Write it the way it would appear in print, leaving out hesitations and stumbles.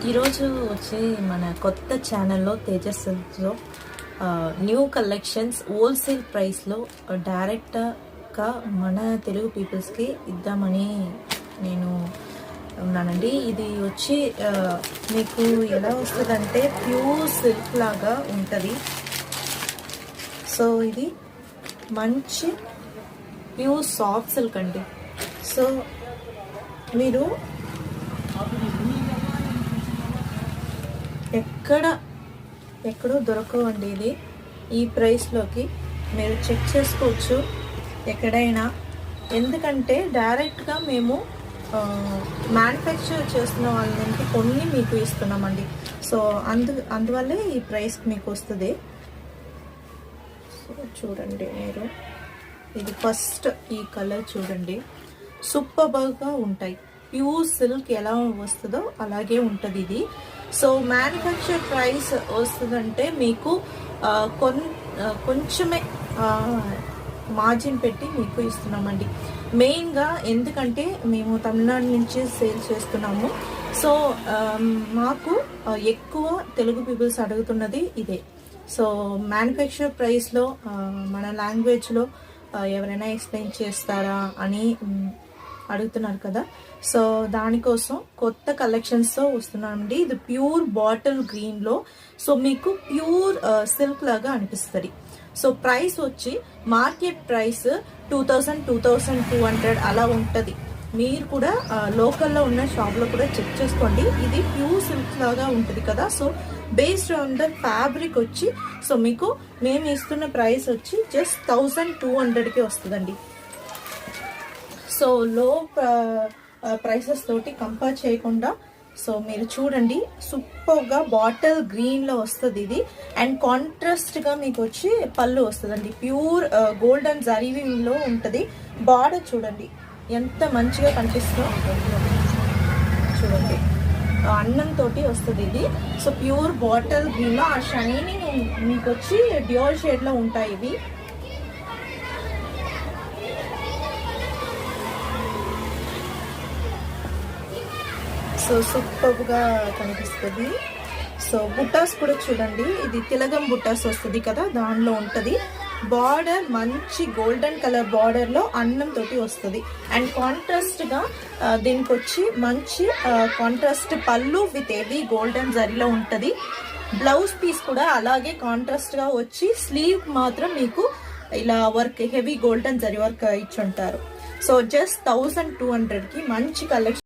ఈరోజు వచ్చి మన కొత్త ఛానల్లో తేజస్లో న్యూ కలెక్షన్స్ హోల్సేల్ ప్రైస్లో డైరెక్ట్గా మన తెలుగు పీపుల్స్కి ఇద్దామని నేను ఉన్నానండి. ఇది వచ్చి మీకు ఎలా వస్తుందంటే ప్యూర్ సిల్క్ లాగా ఉంటుంది. సో ఇది మంచి ప్యూర్ సాఫ్ట్ సిల్క్ అండి. సో మీరు ఎక్కడో దొరకవండి. ఇది ఈ ప్రైస్లోకి మీరు చెక్ చేసుకోవచ్చు ఎక్కడైనా. ఎందుకంటే డైరెక్ట్గా మేము మ్యానుఫ్యాక్చర్ చేస్తున్న వాళ్ళ నుంచి కొన్ని మీకు ఇస్తున్నామండి. సో అందువల్లే ఈ ప్రైస్ మీకు వస్తుంది. సో చూడండి మీరు, ఇది ఫస్ట్ ఈ కలర్ చూడండి, సూపర్గా ఉంటాయి. ప్యూర్ సిల్క్ ఎలా వస్తుందో అలాగే ఉంటుంది ఇది. సో మ్యానుఫ్యాక్చర్ ప్రైస్ వస్తుందంటే మీకు కొంచెమే మార్జిన్ పెట్టి మీకు ఇస్తున్నామండి. మెయిన్గా ఎందుకంటే మేము తమిళనాడు నుంచి సేల్ చేస్తున్నాము. సో మాకు ఎక్కువ తెలుగు పీపుల్స్ అడుగుతున్నది ఇదే. సో మ్యానుఫ్యాక్చర్ ప్రైస్లో మన లాంగ్వేజ్లో ఎవరైనా ఎక్స్ప్లెయిన్ చేస్తారా అని అడుగుతున్నారు కదా. సో దానికోసం కొత్త కలెక్షన్స్తో వస్తున్నామండి. ఇది ప్యూర్ బాటిల్ గ్రీన్లో. సో మీకు ప్యూర్ సిల్క్ లాగా అనిపిస్తుంది. సో ప్రైస్ వచ్చి మార్కెట్ ప్రైస్ 2200 అలా ఉంటుంది. మీరు కూడా లోకల్లో ఉన్న షాప్లో కూడా చెక్ చేసుకోండి. ఇది ప్యూర్ సిల్క్ లాగా ఉంటుంది కదా. So based on the fabric వచ్చి సో మీకు మేము ఇస్తున్న ప్రైస్ వచ్చి జస్ట్ 1200కి వస్తుందండి. సో లో ప్రైసెస్ తోటి కంపేర్ చేయకుండా సో మీరు చూడండి, సూపర్గా బాటిల్ గ్రీన్లో వస్తుంది ఇది. అండ్ కాంట్రాస్ట్గా మీకు వచ్చి పళ్ళు వస్తుందండి. ప్యూర్ గోల్డెన్ జరీలో ఉంటుంది. బార్డర్ చూడండి ఎంత మంచిగా కనిపిస్తుందో చూడండి, అన్నంతో వస్తుంది ఇది. సో ప్యూర్ బాటిల్ గ్రీన్లో ఆ షైనింగ్ మీకు వచ్చి డ్యూయల్ షేడ్లో ఉంటాయి ఇవి. సో సూపర్గా కనిపిస్తుంది. సో బుట్టాస్ కూడా చూడండి, ఇది తిలగం బుట్టాస్ వస్తుంది కదా, దానిలో ఉంటుంది. బార్డర్ మంచి గోల్డెన్ కలర్ బార్డర్లో అన్నంతో వస్తుంది. అండ్ కాంట్రాస్ట్గా దీనికి వచ్చి మంచి కాంట్రాస్ట్ పళ్ళు విత్ హెవీ గోల్డెన్ జరీలో ఉంటుంది. బ్లౌజ్ పీస్ కూడా అలాగే కాంట్రాస్ట్గా వచ్చి స్లీవ్ మాత్రం మీకు ఇలా work heavy golden zari work ఇచ్చి ఉంటారు. సో జస్ట్ 1200కి మంచి కలెక్షన్.